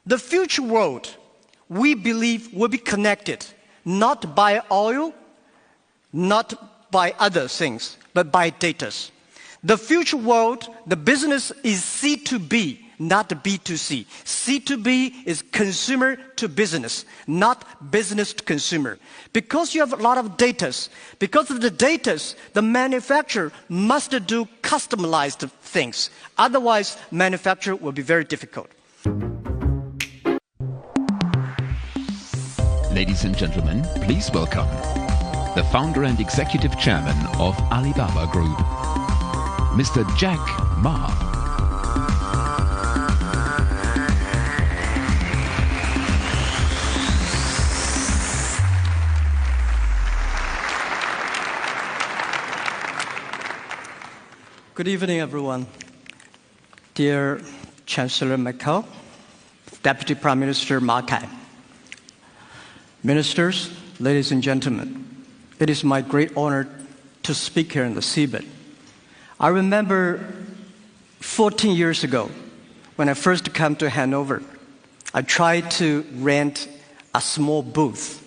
The future world, we believe, will be connected, not by oil, not by other things, but by data. The future world, the business is C2B, not B2C. C2B is consumer to business, not business to consumer. Because you have a lot of data, because of the data, the manufacturer must do customized things. Otherwise, manufacture will be very difficult. Ladies and gentlemen, please welcome the founder and executive chairman of Alibaba Group, Mr. Jack Ma. Good evening, everyone. Dear Chancellor Merkel, Deputy Prime Minister Ma Kai, ministers, ladies and gentlemen, it is my great honor to speak here in the seabed. I remember 14 years ago, when I first came to Hanover, I tried to rent a small booth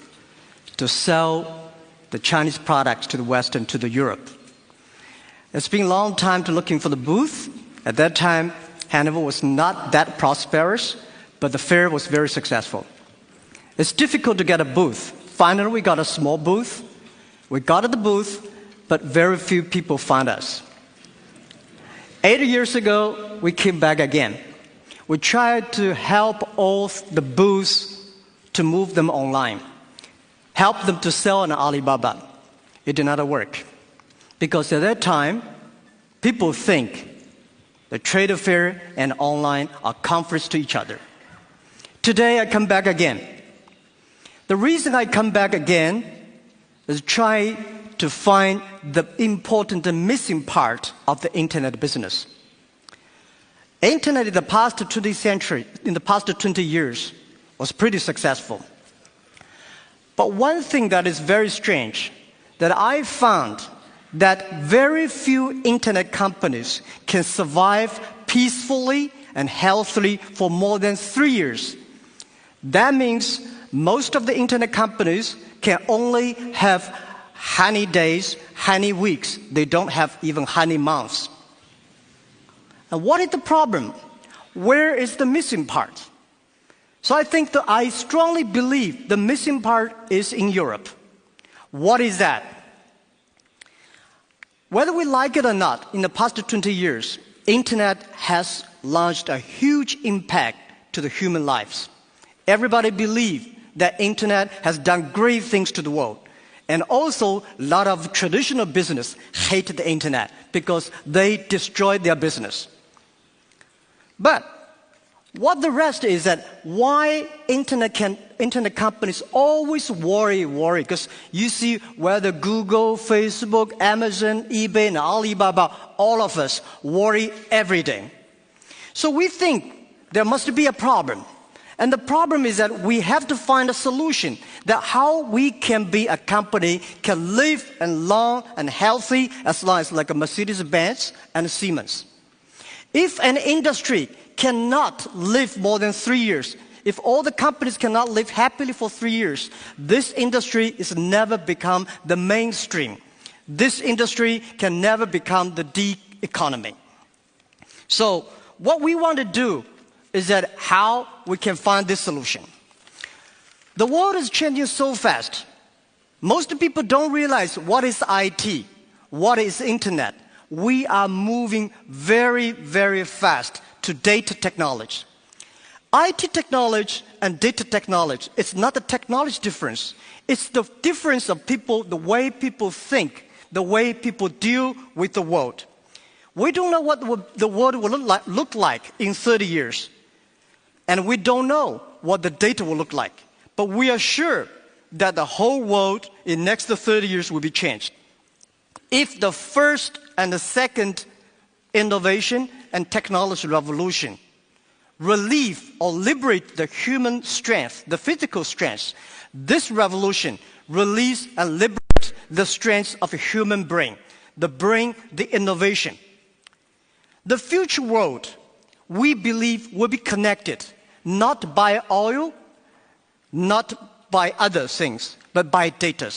to sell the Chinese products to the West and to the Europe. It's been a long time to looking for the booth. At that time, Hanover was not that prosperous, but the fair was very successful. It's difficult to get a booth. Finally, we got a small booth. We got the booth, but very few people found us. 8 years ago, we came back again. We tried to help all the booths to move them online, help them to sell on Alibaba. It did not work. Because at that time, people think the trade fair and online are conflicts to each other. Today, I come back again. The reason I come back again is try to find the important and missing part of the internet business. Internet in the past 20 years, was pretty successful. But one thing that is very strange, that I found that very few internet companies can survive peacefully and healthily for more than 3 years. That means most of the internet companies can only have honey days, honey weeks. They don't have even honey months. And what is the problem? Where is the missing part? So I think that I strongly believe the missing part is in Europe. What is that? Whether we like it or not, in the past 20 years, internet has launched a huge impact to the human lives. Everybody believes that internet has done great things to the world. And also, a lot of traditional business hate the internet because they destroyed their business. But what the rest is that why internet companies always worry, because you see whether Google, Facebook, Amazon, eBay, and Alibaba, all of us worry every day. So we think there must be a problem. And the problem is that we have to find a solution that how we can be a company can live and long and healthy as long as like a Mercedes-Benz and Siemens. If an industry cannot live more than 3 years, if all the companies cannot live happily for 3 years, this industry is never become the mainstream. This industry can never become the economy. So what we want to do is that how we can find this solution. The world is changing so fast. Most people don't realize what is IT, what is internet. We are moving very, very fast to data technology. IT technology and data technology, it's not the technology difference. It's the difference of people, the way people think, the way people deal with the world. We don't know what the world will look like in 30 years. And we don't know what the data will look like. But we are sure that the whole world in next 30 years will be changed. If the first and the second innovation and technology revolution relieve or liberate the human strength, the physical strength, this revolution release and liberate the strength of a human brain, the innovation. The future world, we believe, will be connected, not by oil, not by other things, but by data.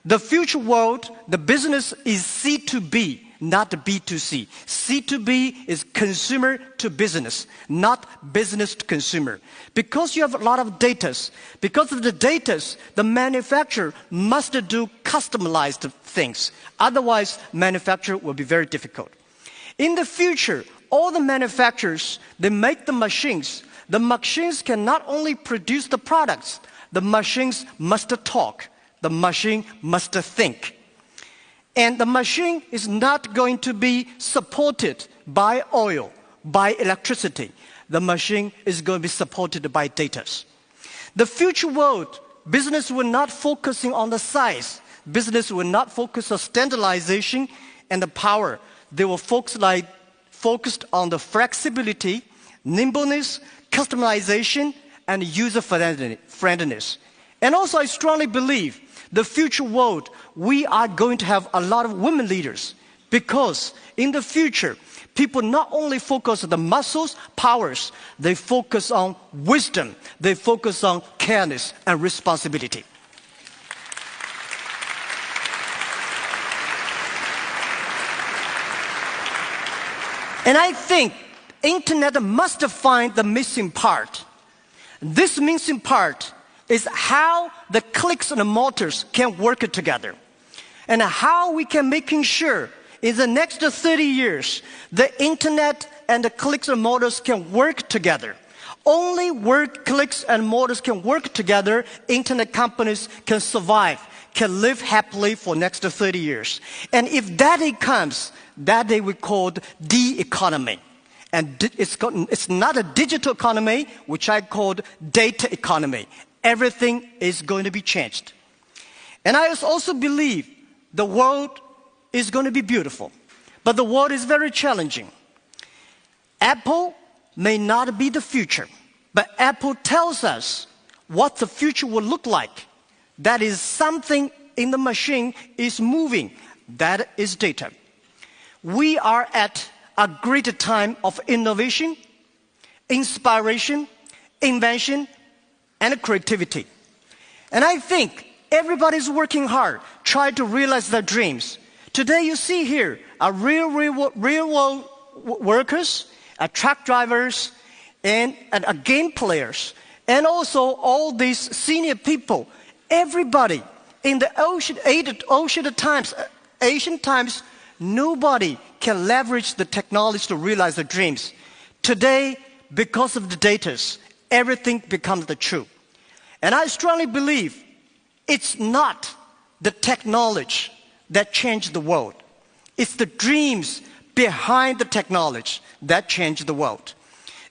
The future world, the business is C2B, not B2C. C2B is consumer to business, not business to consumer. Because you have a lot of data, because of the data, the manufacturer must do customized things. Otherwise, manufacture will be very difficult. In the future, all the manufacturers, they make the machines. The machines can not only produce the products, the machines must talk. The machine must think. And the machine is not going to be supported by oil, by electricity. The machine is going to be supported by data. The future world, business will not focusing on the size. Business will not focus on standardization and the power. They will focused on the flexibility, nimbleness, customization, and user-friendliness. And also, I strongly believe the future world, we are going to have a lot of women leaders because in the future, people not only focus on the muscles, powers, they focus on wisdom, they focus on careness and responsibility. And I think internet must find the missing part. This missing part is how the clicks and the motors can work together. And how we can making sure in the next 30 years, the internet and the clicks and motors can work together. Only where clicks and motors can work together, internet companies can survive, can live happily for next 30 years. And if that day comes, that day we call the economy. And it's not a digital economy, which I called data economy. Everything is going to be changed. And I also believe the world is going to be beautiful, but the world is very challenging. Apple may not be the future, but Apple tells us what the future will look like. That is something in the machine is moving. That is data. We are at a great time of innovation, inspiration, invention, and creativity. And I think everybody's working hard, trying to realize their dreams. Today you see here are real world workers, truck drivers, and game players, and also all these senior people. Everybody in the ancient times, nobody can leverage the technology to realize their dreams. Today, because of the data, everything becomes the truth. And I strongly believe it's not the technology that changed the world. It's the dreams behind the technology that changed the world.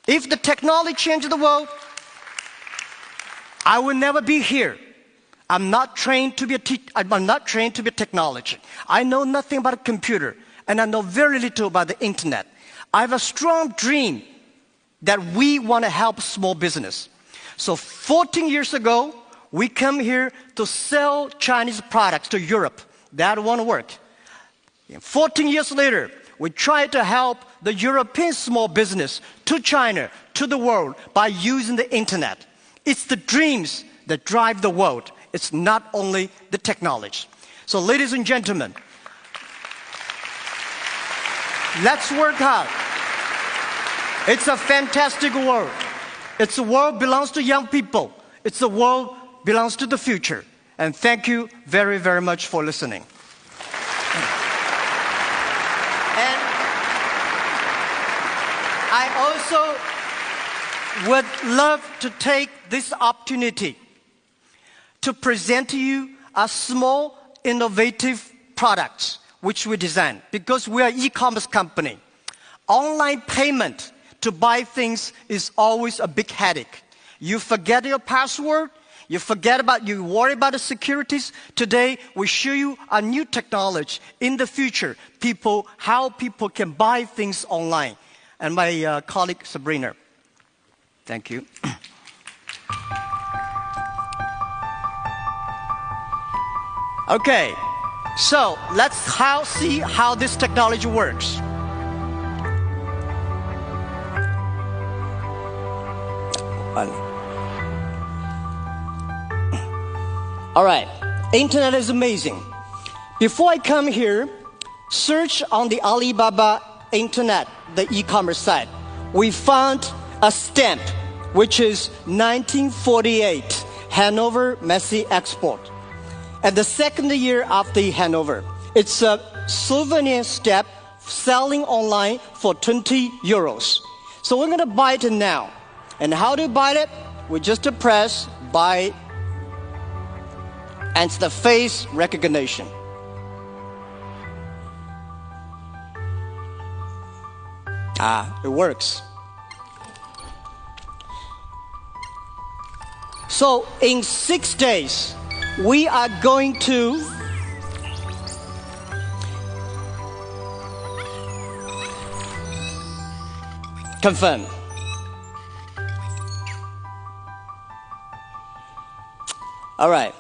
If the technology changed the world, I will never be here. I'm not trained to be a technology. I know nothing about a computer, and I know very little about the internet. I have a strong dream that we want to help small business. So 14 years ago, we come here to sell Chinese products to Europe. That won't work. 14 years later, we try to help the European small business to China, to the world, by using the internet. It's the dreams that drive the world. It's not only the technology. So ladies and gentlemen, let's work hard. It's a fantastic world. It's a world belongs to young people. It's a world belongs to the future. And thank you very, very much for listening. And I also would love to take this opportunity to present to you a small, innovative product which we designed, because we are an e-commerce company. Online payment to buy things is always a big headache. You forget your password, you worry about the securities. Today, we show you a new technology. In the future, how people can buy things online. And my colleague, Sabrina. Thank you. Okay, so let's see how this technology works. finally. All right, internet is amazing. Before I come here, search on the Alibaba internet, the e-commerce site. We found a stamp, which is 1948 Hanover Messy Export. At the second year of the Hanover, it's a souvenir stamp selling online for 20 euros. So we're going to buy it now. And how to buy it? We just press buy, and it's the face recognition. It works. So in 6 days, we are going to confirm. All right.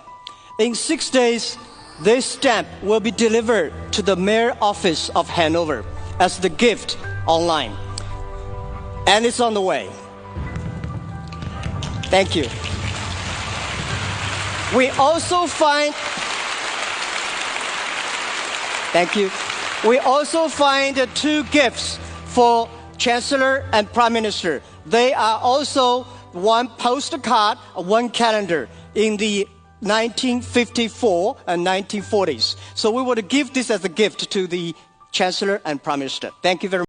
In 6 days, this stamp will be delivered to the mayor office of Hanover as the gift online. And it's on the way. Thank you. We also find, thank you. We also find 2 gifts for Chancellor and Prime Minister. They are also one postcard, one calendar in the 1954 and 1940s. So we would give this as a gift to the Chancellor and Prime Minister. Thank you very much.